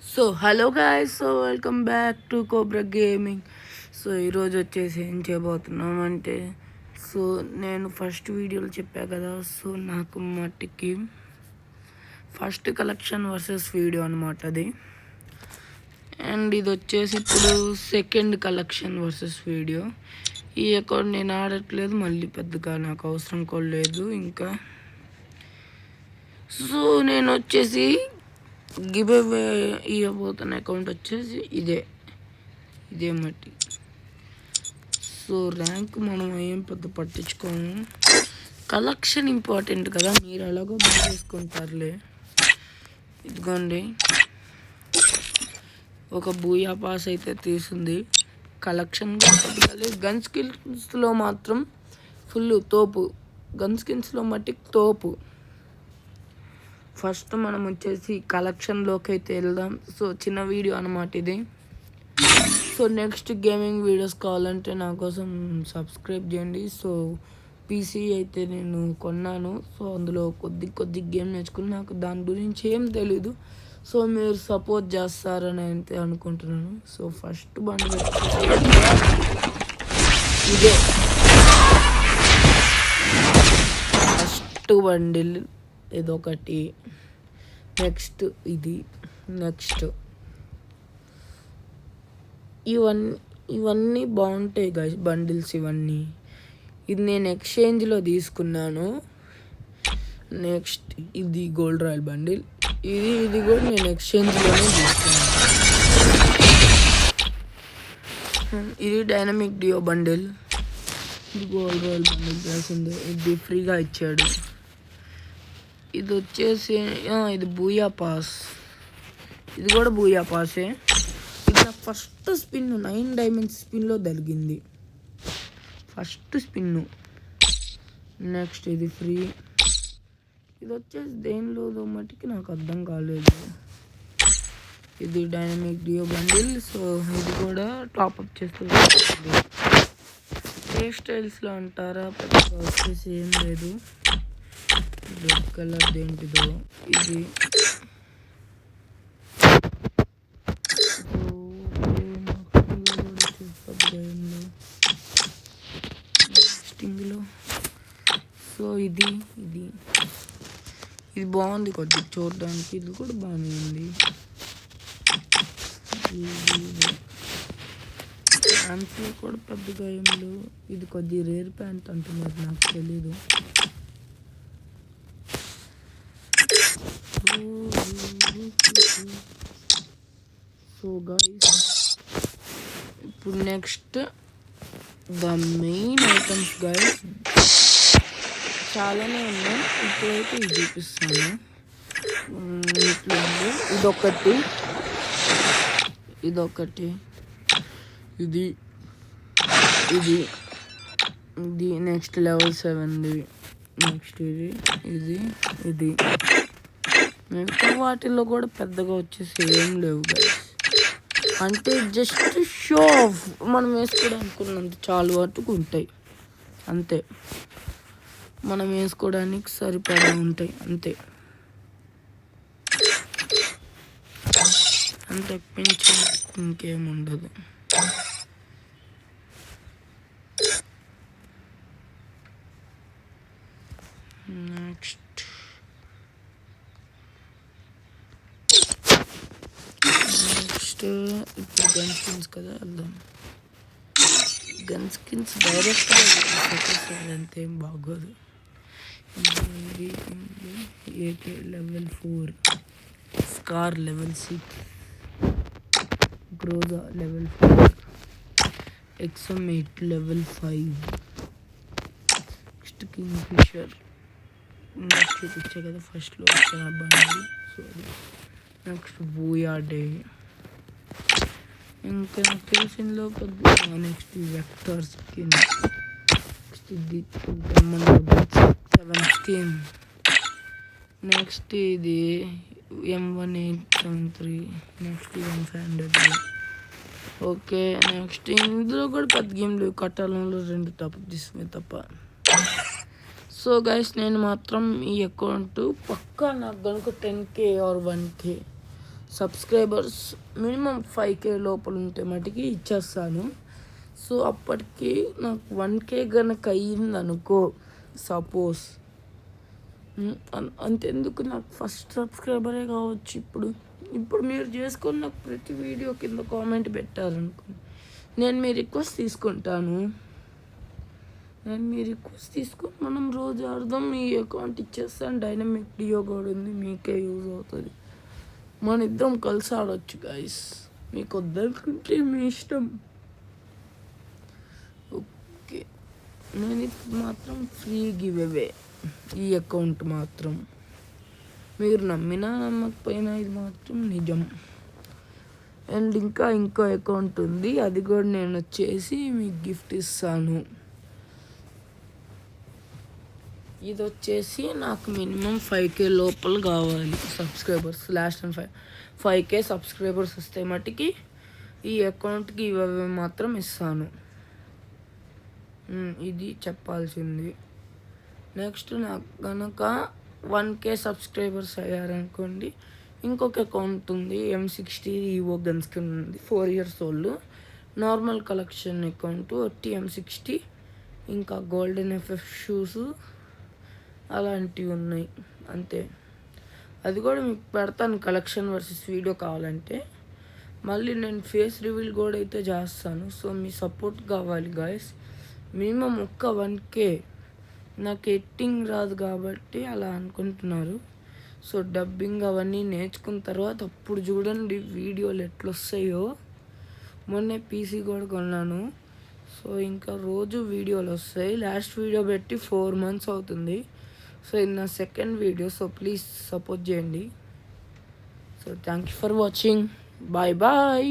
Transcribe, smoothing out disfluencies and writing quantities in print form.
So hello guys, so welcome back to cobra gaming. So ఈరోజు వచ్చేసి ఏం చేయబోతున్నాం అంటే, సో నేను ఫస్ట్ వీడియోలో చెప్పా కదా, సో నాకు మట్టికి ఫస్ట్ కలెక్షన్ వర్సెస్ వీడియో అనమాట అది. అండ్ ఇది వచ్చేసి ఇప్పుడు సెకండ్ కలెక్షన్ వర్సెస్ వీడియో. ఈ అకౌంట్ నేను ఆడట్లేదు, మళ్ళీ పెద్దగా నాకు అవసరం కూడా లేదు ఇంకా. సో నేను వచ్చేసి గివ్ అవే ఇవ్వబోతున్న అకౌంట్ వచ్చేసి ఇదే మట్టి. సో ర్యాంక్ మనం ఏం పెద్ద పట్టించుకోము, కలెక్షన్ ఇంపార్టెంట్ కదా, మీరు ఎలాగో బాగా చేసుకుంటారులే. ఇదిగోండి, ఒక బూయా పాస్ అయితే తీసింది. కలెక్షన్ గన్ స్కిన్స్లో మాత్రం ఫుల్ తోపు, గన్ స్కిన్స్లో మట్టి తోపు. ఫస్ట్ మనం వచ్చేసి కలెక్షన్లోకి అయితే వెళ్దాం. సో చిన్న వీడియో అన్నమాట ఇది. సో నెక్స్ట్ గేమింగ్ వీడియోస్ కావాలంటే నా కోసం సబ్స్క్రైబ్ చేయండి. సో పీసీ అయితే నేను కొన్నాను. సో అందులో కొద్ది గేమ్ నేర్చుకుని నాకు దాని గురించి ఏం తెలీదు. సో మీరు సపోర్ట్ చేస్తారని అయితే అనుకుంటున్నాను. సో ఫస్ట్ బండిల్ ఇదే, ఫస్ట్ బండిల్ ఇదొకటి, నెక్స్ట్ ఇది, నెక్స్ట్ ఇవన్నీ బాగుంటాయి గైస్ బండిల్స్ ఇవన్నీ. ఇది నేను ఎక్స్చేంజ్లో తీసుకున్నాను. నెక్స్ట్ ఇది గోల్డ్ రాయల్ బండిల్, ఇది కూడా నేను ఎక్స్చేంజ్లోనే తీసుకున్నాను. ఇది డైనమిక్ డియో బండిల్, ఇది గోల్డ్ రాయల్ బండిల్ చేసింది, ఇది ఫ్రీగా ఇచ్చాడు. ఇది వచ్చేసి ఇది బూయా పాస్, ఇది కూడా బూయా పాసే. ఇది నా ఫస్ట్ స్పిన్ 9 డైమండ్స్ స్పిన్లో జరిగింది, ఫస్ట్ స్పిన్ను. నెక్స్ట్ ఇది ఫ్రీ, ఇది వచ్చేసి దేనిలో మట్టికి నాకు అర్థం కాలేదు. ఇది డైనమిక్ డియో బండిల్. సో ఇది కూడా టాప్అప్ చేస్తుంది. హెయిర్ స్టైల్స్లో అంటారా, పెద్దగా వచ్చేసి ఏం లేదు. రెడ్ కలర్ దేంటిదో ఇది. స్టింగ్లో సో ఇది బాగుంది కొద్దిగా చూడడానికి, ఇది కూడా బాగానే ఉంది. ప్యాంట్స్లో కూడా పెద్దగా ఏం లేవు. ఇది కొద్దిగా రేర్ ప్యాంట్ అంటున్నారు, నాకు తెలీదు. సో గైస్, ఇప్పుడు next the main items guys, చాలానే ఉన్నాయి. ఇప్పుడైతే ఇది చూపిస్తాను. ఇట్లా ఉంది, ఇదొకటి, ఇది నెక్స్ట్ లెవెల్ 7ది. నెక్స్ట్ ఇది మిగతా వాటిల్లో కూడా పెద్దగా వచ్చేసి ఏం లేవు గైస్. అంటే జస్ట్ షో ఆఫ్, మనం వేసుకోవడానికి చాలా వరకు ఉంటాయి అంతే, మనం వేసుకోవడానికి సరిపడా ఉంటాయి అంతే, అంత పెంచి ఇంకేముండదు. నెక్స్ట్ ఇప్పుడు గన్ స్కిన్స్ కదా, వెళ్దాం. గన్ స్కిన్స్ డైరెక్ట్గా అంతేం బాగోదు. AK level 4, SCAR level 6, Groza level 4, ఎక్సమ్8 లెవెల్ 5, నెక్స్ట్ కింగ్ ఫిషర్ చూపించే కదా ఫస్ట్లో వచ్చిన బండి. సో నెక్స్ట్ బూయా డే, ఇంకా నాకు తెలిసిందో కొద్దిగా. నెక్స్ట్ వెక్టర్ స్కిన్, నెక్స్ట్ ఇది 7 స్కిన్, నెక్స్ట్ ఇది M1873, next M500. Okay, next ఇందులో కూడా పెద్ద గేమ్ లేవు, కట్టాలంలో 2 టాప్ తీసుకునే తప్ప. సో గైస్, నేను మాత్రం ఈ అకౌంట్ పక్కా నాకు కనుక 10K or 1K subscribers minimum 5K లోపల ఉంటే మటుకి ఇచ్చేస్తాను. సో అప్పటికి నాకు 1K కనుక అయ్యిందనుకో సపోజ్, అంతెందుకు నాకు ఫస్ట్ సబ్స్క్రైబరే కావచ్చు. ఇప్పుడు మీరు చేసుకొని నాకు ప్రతి వీడియో కింద కామెంట్ పెట్టారనుకో, నేను మీ రిక్వెస్ట్ తీసుకుంటాను. తీసుకొని మనం రోజు ఆడదాం. మీ అకౌంట్ ఇచ్చేస్తాను. డైనమిక్ డియో కూడా ఉంది, మీకే యూజ్ అవుతుంది. మన ఇద్దరం కలిసి ఆడవచ్చు గైస్. మీకు వద్దనుకుంటే మీ ఇష్టం. ఓకే, నేను ఇప్పుడు మాత్రం ఫ్రీ గివ్ అవే ఈ అకౌంట్ మాత్రం. మీరు నమ్మినా నమ్మకపోయినా ఇది మాత్రం నిజం. అండ్ ఇంకో అకౌంట్ ఉంది, అది కూడా నేను వచ్చేసి మీకు గిఫ్ట్ ఇస్తాను. ఇది వచ్చేసి నాకు మినిమం 5K లోపల కావాలి subscribers. Last and 5K subscribers వస్తే మటుకి ఈ అకౌంట్కి ఇవి మాత్రం ఇస్తాను. ఇది చెప్పాల్సింది. నెక్స్ట్ నాకు కనుక 1K సబ్స్క్రైబర్స్ అయ్యారనుకోండి, ఇంకొక అకౌంట్ ఉంది M60 ఈవో గన్ స్కిన్ ఉంది, 4 years old normal collection account. M60 ఇంకా గోల్డెన్ FF షూస్ అలాంటివి ఉన్నాయి అంతే. అది కూడా మీకు పెడతాను కలెక్షన్ వర్సెస్ వీడియో కావాలంటే. మళ్ళీ నేను ఫేస్ రివీల్ కూడా అయితే చేస్తాను. సో మీ సపోర్ట్ కావాలి గాయస్. Minimum 1K. నాకు ఎడిటింగ్ రాదు కాబట్టి అలా అనుకుంటున్నారు. సో డబ్బింగ్ అవన్నీ నేర్చుకున్న తర్వాత అప్పుడు చూడండి వీడియోలు ఎట్లా వస్తాయో. మొన్నే PC కూడా కొన్నాను. సో ఇంకా రోజు వీడియోలు వస్తాయి. లాస్ట్ వీడియో పెట్టి 4 months అవుతుంది. సో ఇది నా second video. So please support చేయండి. So thank you for watching. Bye bye.